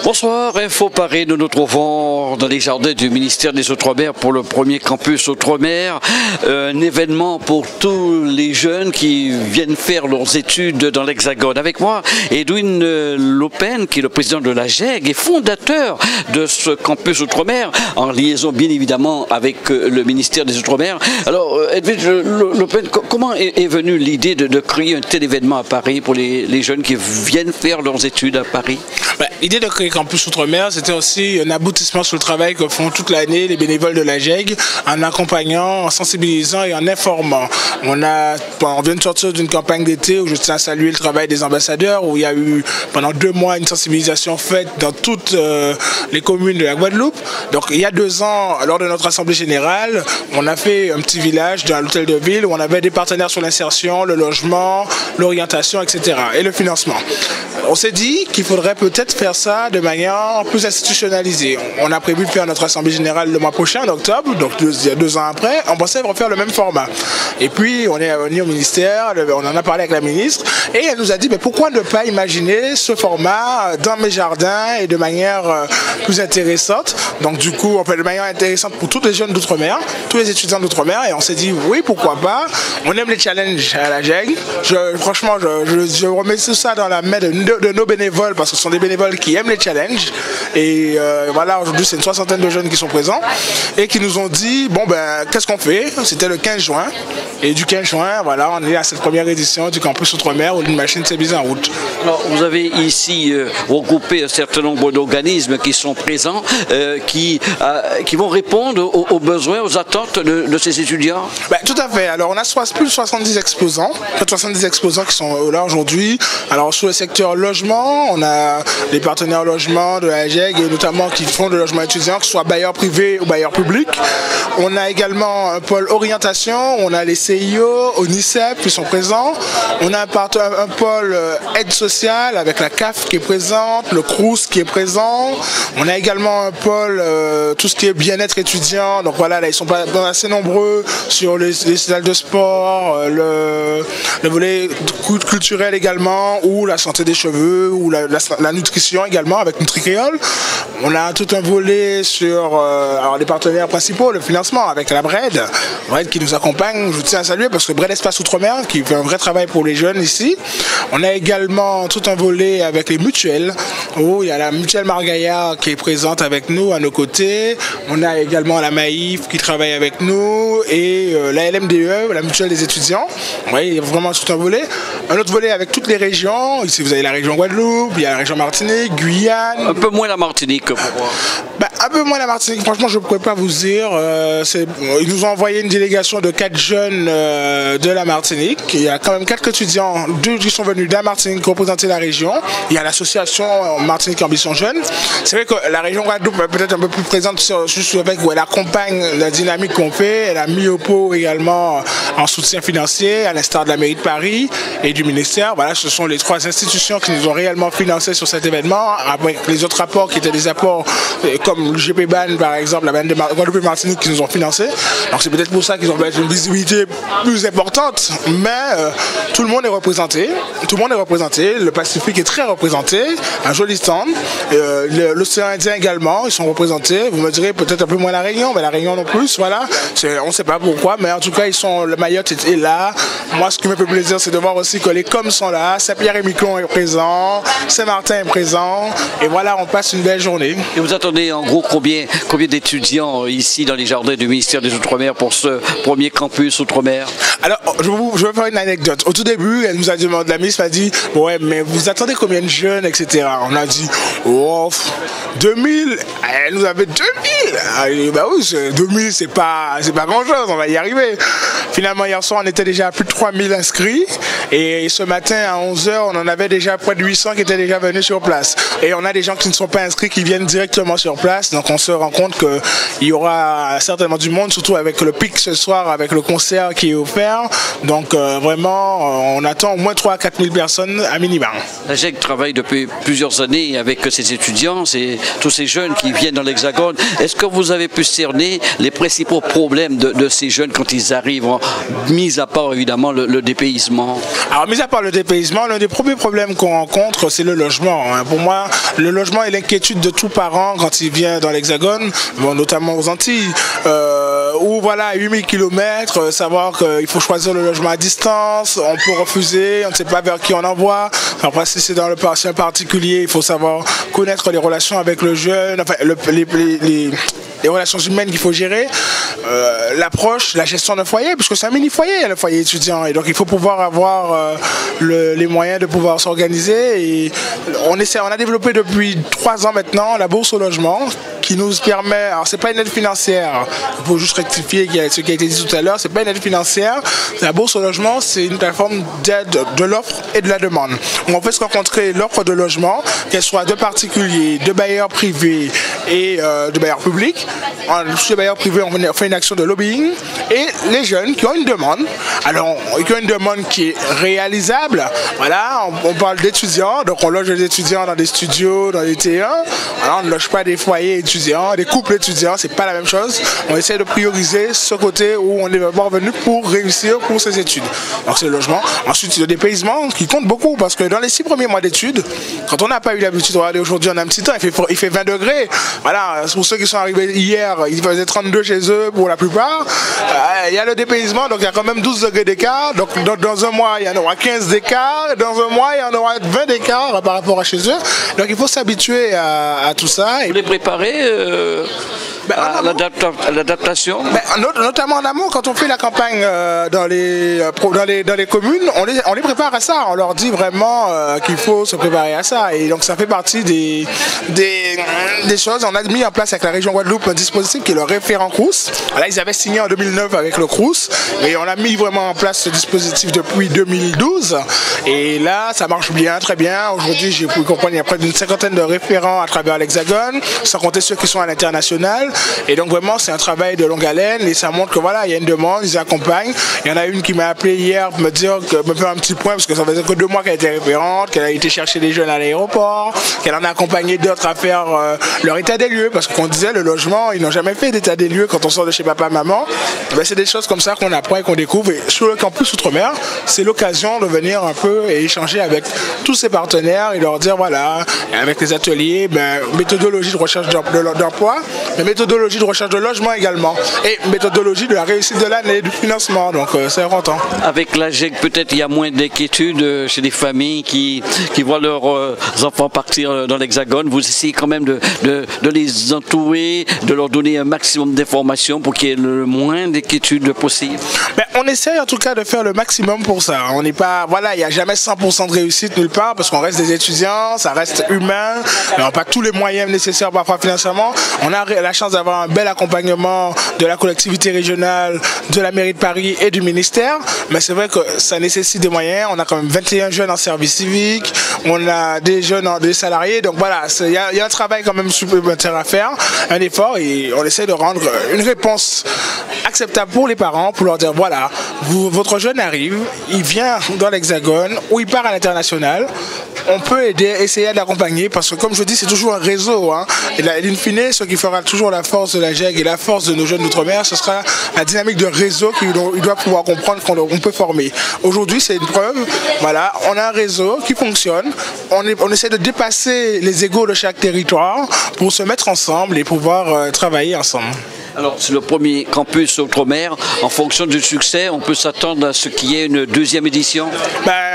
Bonsoir, Info Paris, nous nous trouvons dans les jardins du ministère des Outre-mer pour le premier campus Outre-mer, un événement pour tous les jeunes qui viennent faire leurs études dans l'Hexagone. Avec moi, Edwin Lopen, qui est le président de la GEG et fondateur de ce campus Outre-mer, en liaison bien évidemment avec le ministère des Outre-mer. Alors, Edwin Lopen, comment est venue l'idée de créer un tel événement à Paris pour les jeunes qui viennent faire leurs études à Paris? L'idée de créer Campus Outre-mer, c'était aussi un aboutissement sur le travail que font toute l'année les bénévoles de la GEG, en accompagnant, en sensibilisant et en informant. On vient de sortir d'une campagne d'été où je tiens à saluer le travail des ambassadeurs, où il y a eu pendant 2 mois une sensibilisation faite dans toutes les communes de la Guadeloupe. Donc il y a 2 ans, lors de notre assemblée générale, on a fait un petit village dans l'hôtel de ville où on avait des partenaires sur l'insertion, le logement, l'orientation, etc. et le financement. On s'est dit qu'il faudrait peut-être faire ça de manière plus institutionnalisée. On a prévu de faire notre assemblée générale le mois prochain, en octobre, donc 2 ans après. On pensait refaire le même format. Et puis, on est venu au ministère, on en a parlé avec la ministre, et elle nous a dit, mais pourquoi ne pas imaginer ce format dans mes jardins et de manière plus intéressante. Donc du coup, on fait de manière intéressante pour tous les jeunes d'Outre-mer, tous les étudiants d'Outre-mer, et on s'est dit, oui, pourquoi pas. On aime les challenges à la GEG. Franchement, je remets tout ça dans la main de nos bénévoles, parce que ce sont des bénévoles qui aiment les challenges. Et voilà, aujourd'hui, c'est une 60aine de jeunes qui sont présents et qui nous ont dit, bon, ben, qu'est-ce qu'on fait? C'était le 15 juin. Et du 15 juin, voilà, on est à cette première édition du campus Outre-mer où une machine s'est mise en route. Alors, vous avez ici regroupé un certain nombre d'organismes qui sont présents, qui vont répondre aux besoins, aux attentes de ces étudiants? Tout à fait. Alors, on a plus de 70 exposants, qui sont là aujourd'hui. Alors, sur le secteur logement, on a les partenaires logement de la GEG et notamment qui font de logement étudiant, que ce soit bailleurs privés ou bailleurs publics. On a également un pôle orientation, on a les CIO, ONICEP qui sont présents. On a un pôle aide sociale avec la CAF qui est présente, le CRUS qui est présent. On a également un pôle tout ce qui est bien-être étudiant. Donc voilà, là ils sont assez nombreux sur les salles de sport, le volet culturel également, ou la santé des cheveux, ou la nutrition également avec NutriCréole. On a tout un volet sur les partenaires principaux, le financement avec la BRED qui nous accompagne. Je tiens à saluer parce que BRED Espace Outre-mer qui fait un vrai travail pour les jeunes ici. On a également tout un volet avec les mutuelles, où il y a la mutuelle Margaïa qui est présente avec nous à nos côtés. On a également la Maïf qui travaille avec nous et la LMDE, la mutuelle des étudiants. Oui, il y a vraiment tout un volet. Un autre volet avec toutes les régions. Ici, vous avez la région Guadeloupe, il y a la région Martinique, Guyane. Un peu moins la Martinique, pourquoi? Un peu moins la Martinique, franchement, je ne pourrais pas vous dire. Ils nous ont envoyé une délégation de 4 jeunes de la Martinique. Il y a quand même 4 étudiants, 2 qui sont venus de la Martinique représenter la région. Il y a l'association Martinique Ambition Jeune. C'est vrai que la région Guadeloupe est peut-être un peu plus présente juste avec où elle accompagne la dynamique qu'on fait. Elle a mis au pot également en soutien financier, à l'instar de la mairie de Paris et du ministère. Voilà, ce sont les 3 institutions qui nous ont réellement financé sur cet événement, avec les autres apports qui étaient des apports comme le GPBAN par exemple, la bande de Guadeloupe et Martinique qui nous ont financé. Donc c'est peut-être pour ça qu'ils ont une visibilité plus importante, mais tout le monde est représenté. Tout le monde est représenté. Le Pacifique est très représenté, un joli stand. L'océan Indien également, ils sont représentés. Vous me direz peut-être un peu moins la Réunion, mais la Réunion non plus. Voilà, on ne sait pas pourquoi, mais en tout cas le Mayotte est là. Moi, ce qui me fait plaisir, c'est de voir aussi que les COM sont là. Saint-Pierre-et-Miquelon est présent, Saint-Martin est présent, et voilà, on passe une belle journée. Et vous attendez en gros combien d'étudiants ici dans les jardins du ministère des Outre-mer pour ce premier campus Outre-mer? Alors, je vais faire une anecdote. Au tout début, elle nous a demandé, la ministre m'a dit, ouais, mais vous attendez combien de jeunes, etc. On a dit, oh, 2000. Elle nous avait 2000. Bah oui, 2000, c'est pas grand-chose, on va y arriver. Finalement, hier soir, on était déjà à plus de 3000 inscrits. Et ce matin, à 11h, on en avait déjà près de 800 qui étaient déjà venus sur place. Et on a des gens qui ne sont pas inscrits, qui viennent directement sur place. Donc, on se rend compte qu'il y aura certainement du monde, surtout avec le pic ce soir, avec le concert qui est offert. Donc, vraiment, on attend au moins 3 à 4 000 personnes à minimum. La GEG travaille depuis plusieurs années avec ses étudiants, tous ces jeunes qui viennent dans l'Hexagone. Est-ce que vous avez pu cerner les principaux problèmes de ces jeunes quand ils arrivent, mis à part évidemment le dépaysement? Alors, mis à part le dépaysement, l'un des premiers problèmes qu'on rencontre, c'est le logement. Pour moi, le logement est l'inquiétude de tout parent quand il vient dans l'Hexagone, bon, notamment aux Antilles, où voilà, 8000 km, savoir qu'il faut choisir le logement à distance, on peut refuser, on ne sait pas vers qui on envoie. Après, si c'est dans le un particulier, il faut savoir connaître les relations avec le jeune, enfin, les relations humaines qu'il faut gérer, l'approche, la gestion d'un foyer, puisque c'est un mini-foyer, le foyer étudiant, et donc il faut pouvoir avoir les moyens de pouvoir s'organiser. Et on a développé depuis 3 ans maintenant la bourse au logement, qui nous permet, alors c'est pas une aide financière, il faut juste rectifier ce qui a été dit tout à l'heure, c'est pas une aide financière, la bourse au logement c'est une plateforme d'aide de l'offre et de la demande. On fait se rencontrer l'offre de logement, qu'elle soit de particuliers, de bailleurs privés et de bailleurs publics. Chez les bailleurs privés, on fait une action de lobbying, et les jeunes qui ont une demande, alors qui ont une demande qui est réalisable, voilà, on parle d'étudiants, donc on loge les étudiants dans des studios, dans des T1, alors on ne loge pas des foyers étudiants, des couples étudiants, c'est pas la même chose. On essaie de prioriser ce côté où on est d'abord venu pour réussir pour ses études. Donc c'est le logement. Ensuite, le dépaysement qui compte beaucoup, parce que dans les 6 premiers mois d'études, quand on n'a pas eu l'habitude de regarder aujourd'hui, on a un petit temps, il fait 20 degrés. Voilà, pour ceux qui sont arrivés hier, il faisait 32 chez eux pour la plupart. Il y a le dépaysement, donc il y a quand même 12 degrés d'écart. Donc dans un mois, il y en aura 15 d'écart. Dans un mois, il y en aura 20 d'écart par rapport à chez eux. Donc il faut s'habituer à tout ça. Vous les préparez à l'adaptation, notamment en amont, quand on fait la campagne dans les communes, on les prépare à ça. On leur dit vraiment qu'il faut se préparer à ça. Et donc ça fait partie des choses. On a mis en place avec la région Guadeloupe un dispositif qui est le référent Crous. Là, ils avaient signé en 2009 avec le Crous, et on a mis vraiment en place ce dispositif depuis 2012. Et là, ça marche bien, très bien. Aujourd'hui, j'ai pu comprendre qu'il y a près d'une 50aine de référents à travers l'Hexagone, sans compter ceux qui sont à l'international. Et donc vraiment, c'est un travail de longue haleine, et ça montre que voilà, il y a une demande, ils accompagnent. Il y en a une qui m'a appelé hier pour me faire un petit point, parce que ça faisait que 2 mois qu'elle était référente, qu'elle a été chercher des jeunes à l'aéroport, qu'elle en a accompagné d'autres à faire leur état des lieux, parce qu'on disait le logement, ils n'ont jamais fait d'état des lieux quand on sort de chez papa, maman. Ben, c'est des choses comme ça qu'on apprend et qu'on découvre. Et sur le campus Outre-mer, c'est l'occasion de venir un peu et échanger avec tous ces partenaires et leur dire voilà, avec les ateliers, méthodologie de recherche d'emploi, mais méthodologie de recherche de logement également, et méthodologie de la réussite de l'année, du financement. Donc c'est important. Avec la GEG, peut-être il y a moins d'inquiétude chez les familles qui voient leurs enfants partir dans l'Hexagone. Vous essayez quand même de les entourer, de leur donner un maximum d'informations pour qu'il y ait le moins d'inquiétude possible. On essaie en tout cas de faire le maximum pour ça. On n'est pas, voilà, il n'y a jamais 100% de réussite nulle part, parce qu'on reste des étudiants, ça reste humain, on n'a pas tous les moyens nécessaires parfois financièrement. On a la chance d'avoir un bel accompagnement de la collectivité régionale, de la mairie de Paris et du ministère, mais c'est vrai que ça nécessite des moyens. On a quand même 21 jeunes en service civique, on a des jeunes, des salariés, donc voilà, il y a un travail quand même supplémentaire à faire, un effort, et on essaie de rendre une réponse acceptable pour les parents, pour leur dire voilà, votre jeune arrive, il vient dans l'Hexagone ou il part à l'international, on peut aider, essayer de l'accompagner, parce que comme je dis, c'est toujours un réseau, hein. Et in fine, ce qui fera toujours la force de la GEG et la force de nos jeunes d'outre-mer, ce sera la dynamique de réseau qu'il doit pouvoir comprendre qu'on peut former. Aujourd'hui, c'est une preuve, voilà, on a un réseau qui fonctionne, on essaie de dépasser les égos de chaque territoire pour se mettre ensemble et pouvoir travailler ensemble. Alors, c'est le premier campus Outre-mer. En fonction du succès, on peut s'attendre à ce qu'il y ait une deuxième édition?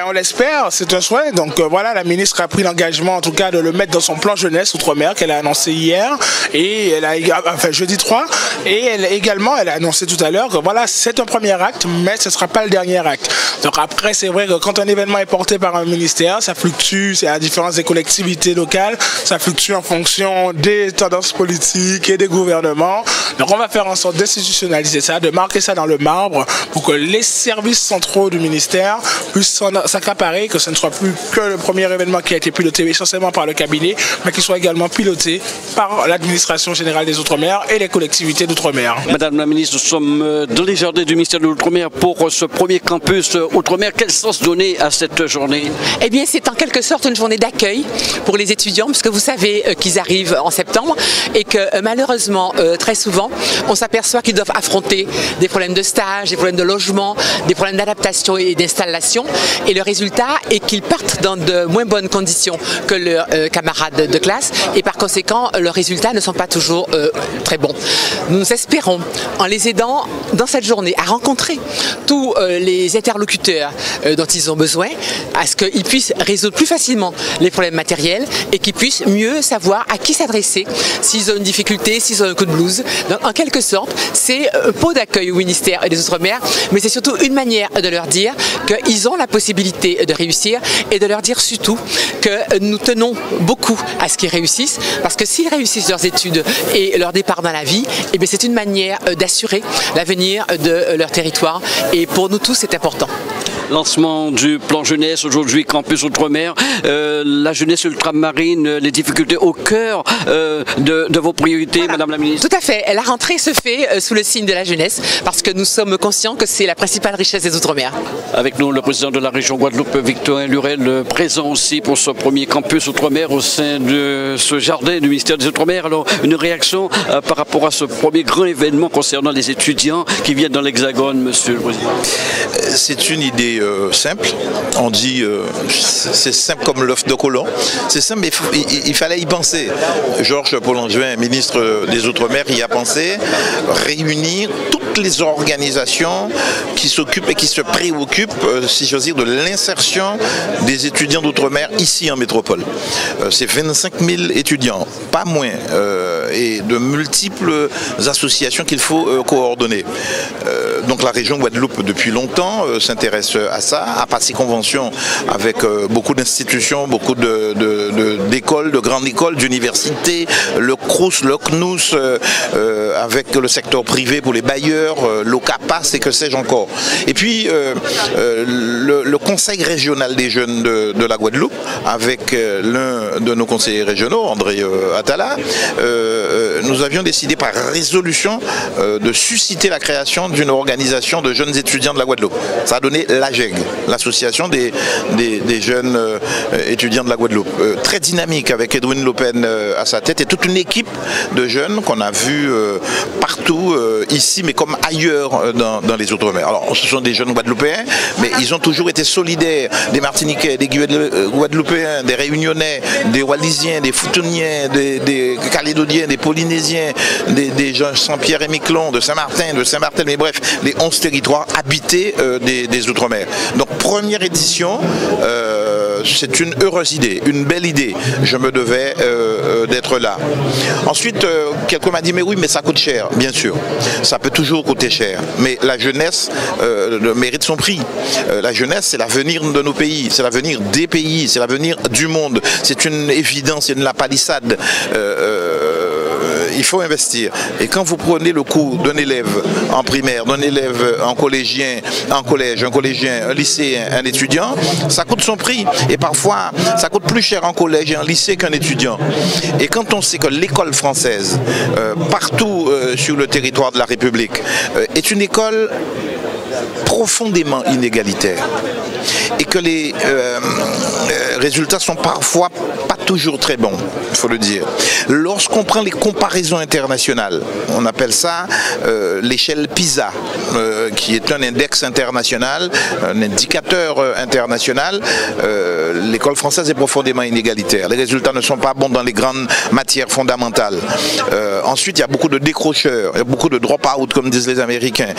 On l'espère, c'est un souhait. Donc voilà, la ministre a pris l'engagement en tout cas de le mettre dans son plan jeunesse Outre-mer qu'elle a annoncé hier, et elle a, enfin jeudi 3, et elle a annoncé tout à l'heure que voilà, c'est un premier acte, mais ce ne sera pas le dernier acte. Donc après, c'est vrai que quand un événement est porté par un ministère, ça fluctue, c'est à la différence des collectivités locales, ça fluctue en fonction des tendances politiques et des gouvernements. Donc on va faire en sorte d'institutionnaliser ça, de marquer ça dans le marbre pour que les services centraux du ministère puissent s'accaparer, que ce ne soit plus que le premier événement qui a été piloté essentiellement par le cabinet, mais qu'il soit également piloté par l'administration générale des Outre-mer et les collectivités d'Outre-mer. Madame la ministre, nous sommes dans les jardins du ministère de l'Outre-mer pour ce premier campus Outre-mer. Quel sens donner à cette journée? Eh bien, c'est en quelque sorte une journée d'accueil pour les étudiants, parce que vous savez qu'ils arrivent en septembre et que malheureusement, très souvent, on s'aperçoit qu'ils doivent affronter des problèmes de stage, des problèmes de logement, des problèmes d'adaptation et d'installation. Et le résultat est qu'ils partent dans de moins bonnes conditions que leurs camarades de classe et par conséquent, leurs résultats ne sont pas toujours très bons. Nous espérons, en les aidant dans cette journée à rencontrer tous les interlocuteurs dont ils ont besoin, à ce qu'ils puissent résoudre plus facilement les problèmes matériels et qu'ils puissent mieux savoir à qui s'adresser s'ils ont une difficulté, s'ils ont un coup de blues. Donc, en quelque sorte, c'est un pot d'accueil au ministère des Outre-mer, mais c'est surtout une manière de leur dire qu'ils ont la possibilité de réussir et de leur dire surtout que nous tenons beaucoup à ce qu'ils réussissent, parce que s'ils réussissent leurs études et leur départ dans la vie, eh bien c'est une manière d'assurer l'avenir de leur territoire et pour nous tous c'est important. Lancement du plan jeunesse, aujourd'hui Campus Outre-mer, la jeunesse ultramarine, les difficultés au cœur de vos priorités, voilà. Madame la ministre. Tout à fait, la rentrée se fait sous le signe de la jeunesse parce que nous sommes conscients que c'est la principale richesse des Outre-mer. Avec nous le président de la région Guadeloupe, Victorin Lurel, présent aussi pour ce premier Campus Outre-mer au sein de ce jardin du ministère des Outre-mer. Alors une réaction par rapport à ce premier grand événement concernant les étudiants qui viennent dans l'Hexagone, monsieur le président. C'est une idée simple, on dit c'est simple comme l'œuf de Colomb, c'est simple mais il fallait y penser. Georges Paul-Langevin, ministre des Outre-mer, y a pensé, réunir toutes les organisations qui s'occupent et qui se préoccupent, si j'ose dire, de l'insertion des étudiants d'Outre-mer ici en métropole. C'est 25 000 étudiants, pas moins, et de multiples associations qu'il faut coordonner. Donc la région Guadeloupe depuis longtemps s'intéresse à ça, a passé convention avec beaucoup d'institutions, beaucoup d'écoles, de grandes écoles, d'universités, le CROUS, le CNUS, avec le secteur privé pour les bailleurs, l'OCAPAS et que sais-je encore. Et puis le conseil régional des jeunes de la Guadeloupe, avec l'un de nos conseillers régionaux, André Atala, nous avions décidé par résolution de susciter la création d'une organisation de jeunes étudiants de la Guadeloupe. Ça a donné l'AGEG, l'association des jeunes étudiants de la Guadeloupe. Très dynamique avec Edwin Lopen à sa tête et toute une équipe de jeunes qu'on a vu partout ici mais comme ailleurs dans les Outre-mer. Alors ce sont des jeunes Guadeloupéens mais ils ont toujours été solidaires des Martiniquais, des Guadeloupéens, des Réunionnais, des Wallisiens, des Futuniens, des Calédoniens, des Polynésiens, des gens Saint-Pierre et Miquelon, de Saint-Martin, de Saint-Martin, mais bref, les 11 territoires habités des Outre-mer. Donc première édition, c'est une heureuse idée, une belle idée. Je me devais d'être là. Ensuite, quelqu'un m'a dit, mais oui, mais ça coûte cher. Bien sûr, ça peut toujours coûter cher. Mais la jeunesse mérite son prix. La jeunesse, c'est l'avenir de nos pays, c'est l'avenir des pays, c'est l'avenir du monde. C'est une évidence, c'est une lapalissade. Il faut investir. Et quand vous prenez le coût d'un élève en primaire, d'un élève en collégien, en collège, un collégien, un lycéen, un étudiant, ça coûte son prix. Et parfois, ça coûte plus cher en collège et en lycée qu'un étudiant. Et quand on sait que l'école française, partout sur le territoire de la République, est une école profondément inégalitaire et que les résultats sont parfois pas toujours très bons, il faut le dire. Lorsqu'on prend les comparaisons internationales, on appelle ça l'échelle PISA, qui est un index international, un indicateur international, l'école française est profondément inégalitaire. Les résultats ne sont pas bons dans les grandes matières fondamentales. Ensuite, il y a beaucoup de décrocheurs, il y a beaucoup de drop-out, comme disent les Américains,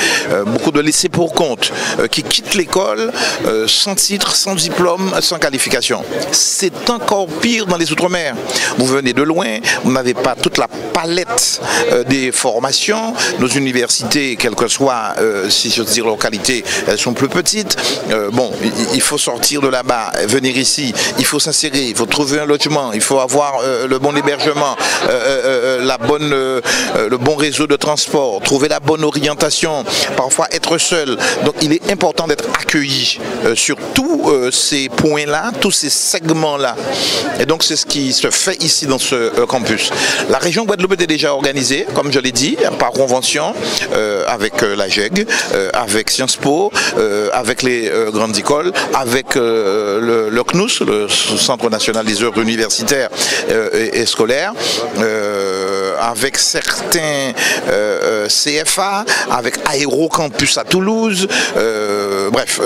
beaucoup de laissés pour compte, qui quittent l'école sans titre, sans diplôme, sans qualification. C'est encore pire dans les Outre-mer. Vous venez de loin, vous n'avez pas toute la palette des formations. Nos universités, quelle que soit, si je veux dire, leur qualité, elles sont plus petites. Bon, il faut sortir de là-bas, venir ici, il faut s'insérer, il faut trouver un logement, il faut avoir le bon hébergement, le bon réseau de transport, trouver la bonne orientation, parfois être seul. Donc il est important d'être accueilli sur tous ces points-là, tous ces segments-là. Et donc c'est ce qui se fait ici dans ce campus. La région Guadeloupe était déjà organisée, comme je l'ai dit, par convention, avec la GEG, avec Sciences Po, avec les grandes écoles, avec le CNUS, le Centre national des œuvres universitaires et scolaires, avec certains CFA, avec Aérocampus à Toulouse. Bref,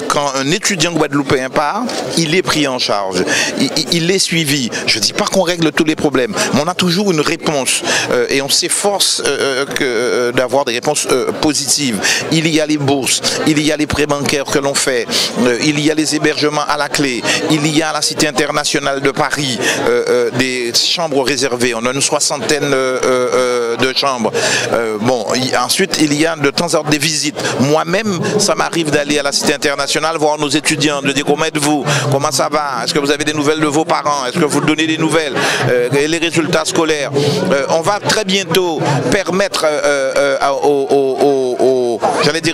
quand un étudiant guadeloupéen part, il est pris en charge, il est suivi. Je ne dis pas qu'on règle tous les problèmes, mais on a toujours une réponse et on s'efforce d'avoir des réponses positives. Il y a les bourses, il y a les prêts bancaires que l'on fait, il y a les hébergements à la clé, il y a la Cité internationale de Paris, des chambres réservées, on a une soixantaine de chambres. Ensuite il y a de temps en temps des visites. Moi-même, ça m'arrive d'aller à la Cité internationale voir nos étudiants, de dire comment êtes-vous, comment ça va, est-ce que vous avez des nouvelles de vos parents, est-ce que vous donnez des nouvelles, les résultats scolaires. On va très bientôt permettre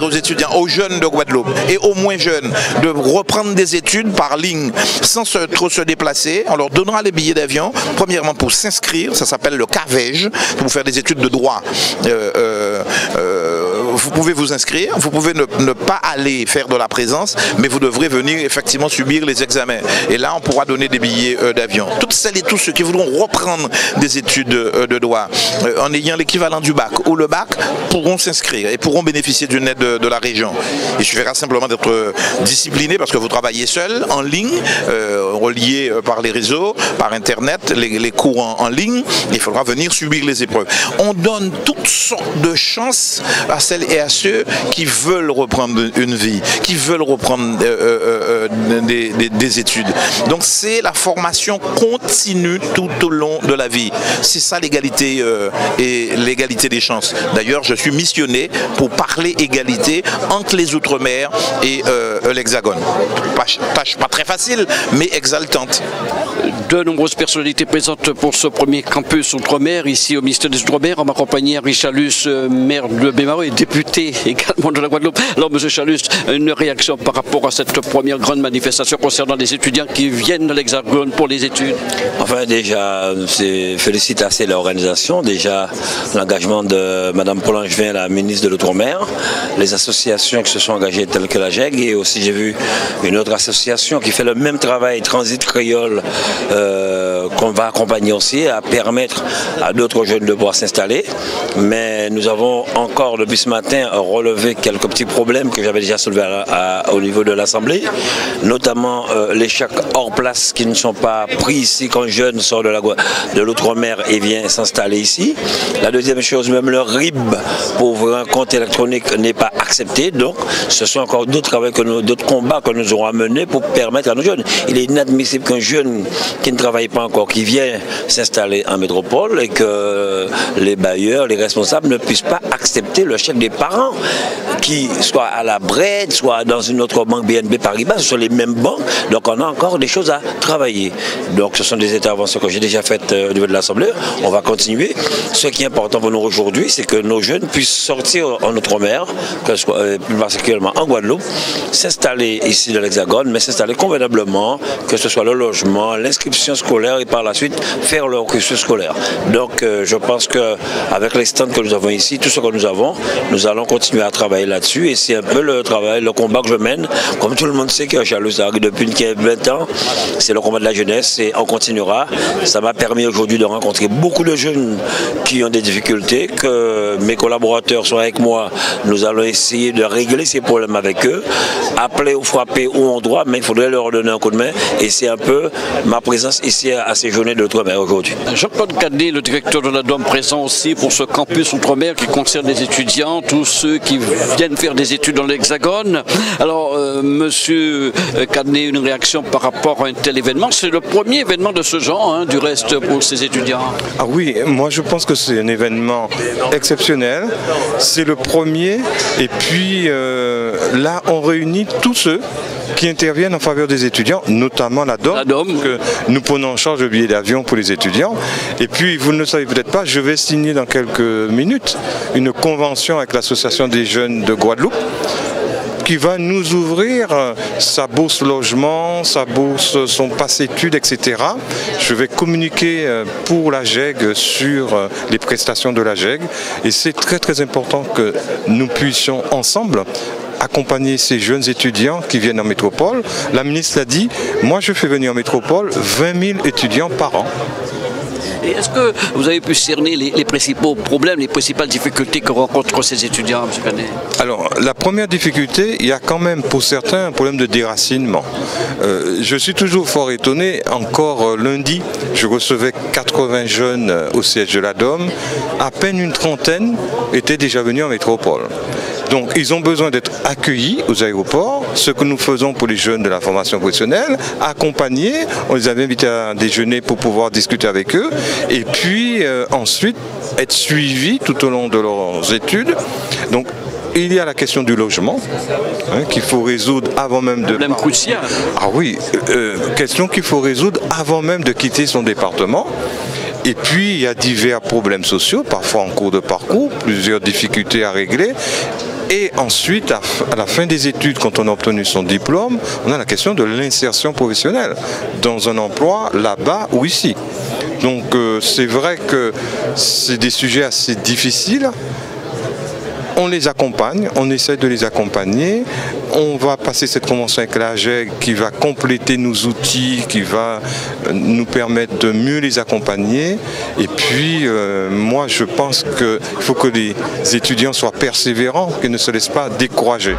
aux étudiants, aux jeunes de Guadeloupe et aux moins jeunes de reprendre des études par ligne sans trop se déplacer. On leur donnera les billets d'avion, premièrement pour s'inscrire, ça s'appelle le CAVEJ, pour faire des études de droit. Vous pouvez vous inscrire, vous pouvez ne pas aller faire de la présence, mais vous devrez venir effectivement subir les examens. Et là, on pourra donner des billets d'avion. Toutes celles et tous ceux qui voudront reprendre des études de droit en ayant l'équivalent du bac ou le bac pourront s'inscrire et pourront bénéficier d'une aide de la région. Il suffira simplement d'être discipliné parce que vous travaillez seul, en ligne, relié par les réseaux, par Internet, les cours en ligne. Il faudra venir subir les épreuves. On donne toutes sortes de chances à celles et à ceux qui veulent reprendre une vie, qui veulent reprendre des études. Donc c'est la formation continue tout au long de la vie. C'est ça l'égalité et l'égalité des chances. D'ailleurs, je suis missionné pour parler égalité entre les Outre-mer et l'Hexagone. Tâche pas très facile, mais exaltante. De nombreuses personnalités présentes pour ce premier campus Outre-mer, ici au ministère des Outre-mer, en ma compagnie Henri Chalus, maire de Baie-Mahault et député également de la Guadeloupe. Alors, M. Chalus, une réaction par rapport à cette première grande manifestation concernant les étudiants qui viennent de l'Hexagone pour les études? Enfin, déjà, félicite assez l'organisation, déjà l'engagement de Mme Paul-Angevin, la ministre de l'Outre-mer, les associations qui se sont engagées telles que la JEG, et aussi j'ai vu une autre association qui fait le même travail, Transit Créole, qu'on va accompagner aussi, à permettre à d'autres jeunes de pouvoir s'installer. Mais nous avons encore depuis ce matin relevé quelques petits problèmes que j'avais déjà soulevés au niveau de l'Assemblée, notamment les chèques hors place qui ne sont pas pris ici quand un jeune sort de l'Outre-mer et vient s'installer ici. La deuxième chose, même le RIB pour ouvrir un compte électronique n'est pas accepté. Donc ce sont encore d'autres combats que nous aurons à mener pour permettre à nos jeunes. Il est inadmissible qu'un jeune qui ne travaille pas encore, qui vient s'installer en métropole et que les bailleurs, les responsables ne puissent pas accepter le chèque des parents, qui soit à la BRED, soit dans une autre banque BNP Paribas, ce sont les mêmes banques. Donc on a encore des choses à travailler. Donc ce sont des interventions que j'ai déjà faites au niveau de l'Assemblée. On va continuer. Ce qui est important pour nous aujourd'hui, c'est que nos jeunes puissent sortir en Outre-mer, plus particulièrement en Guadeloupe, s'installer ici dans l'Hexagone, mais s'installer convenablement, que ce soit le logement, l'inscription scolaire et par la suite faire leur cursus scolaire. Donc je pense qu'avec les stands que nous avons ici, tout ce que nous avons, nous allons continuer à travailler là-dessus, et c'est un peu le travail, le combat que je mène. Comme tout le monde sait que Chalus depuis 20 ans, c'est le combat de la jeunesse et on continuera. Ça m'a permis aujourd'hui de rencontrer beaucoup de jeunes qui ont des difficultés, que mes collaborateurs sont avec moi. Nous allons essayer de régler ces problèmes avec eux, appeler ou frapper où on doit, mais il faudrait leur donner un coup de main, et c'est un peu ma présence ici à ces journées de l'Outre-mer aujourd'hui. Jean-Claude Cadet, le directeur de la DOM, présent aussi pour ce campus Outre-mer qui concerne les étudiants, tous ceux qui viennent faire des études dans l'Hexagone. Alors, monsieur Cadet, une réaction par rapport à un tel événement? C'est le premier événement de ce genre, du reste, pour ces étudiants. Ah oui, moi je pense que c'est un événement exceptionnel. C'est le premier, et puis là on réunit tous ceux qui interviennent en faveur des étudiants, notamment la DOM, que nous prenons en charge le billet d'avion pour les étudiants. Et puis, vous ne le savez peut-être pas, je vais signer dans quelques minutes une convention avec l'Association des jeunes de Guadeloupe, qui va nous ouvrir sa bourse logement, sa bourse, son pass études, etc. Je vais communiquer pour la JEG sur les prestations de la JEG, et c'est très très important que nous puissions ensemble accompagner ces jeunes étudiants qui viennent en métropole. La ministre l'a dit, moi je fais venir en métropole 20 000 étudiants par an. Et est-ce que vous avez pu cerner les principaux problèmes, les principales difficultés que rencontrent ces étudiants, M. Canet? Alors, la première difficulté, il y a quand même pour certains un problème de déracinement. Je suis toujours fort étonné, encore lundi, je recevais 80 jeunes au siège de la DOM, à peine une trentaine étaient déjà venus en métropole. Donc ils ont besoin d'être accueillis aux aéroports, ce que nous faisons pour les jeunes de la formation professionnelle, accompagnés, on les avait invités à déjeuner pour pouvoir discuter avec eux, et puis ensuite être suivis tout au long de leurs études. Donc il y a la question du logement qu'il faut résoudre avant même de... Problème crucial. Ah oui, question qu'il faut résoudre avant même de quitter son département. Et puis il y a divers problèmes sociaux, parfois en cours de parcours, plusieurs difficultés à régler. Et ensuite, à la fin des études, quand on a obtenu son diplôme, on a la question de l'insertion professionnelle dans un emploi là-bas ou ici. Donc c'est vrai que c'est des sujets assez difficiles. On les accompagne, on essaie de les accompagner. On va passer cette convention avec l'AGEG qui va compléter nos outils, qui va nous permettre de mieux les accompagner. Et puis, moi, je pense qu'il faut que les étudiants soient persévérants, qu'ils ne se laissent pas décourager.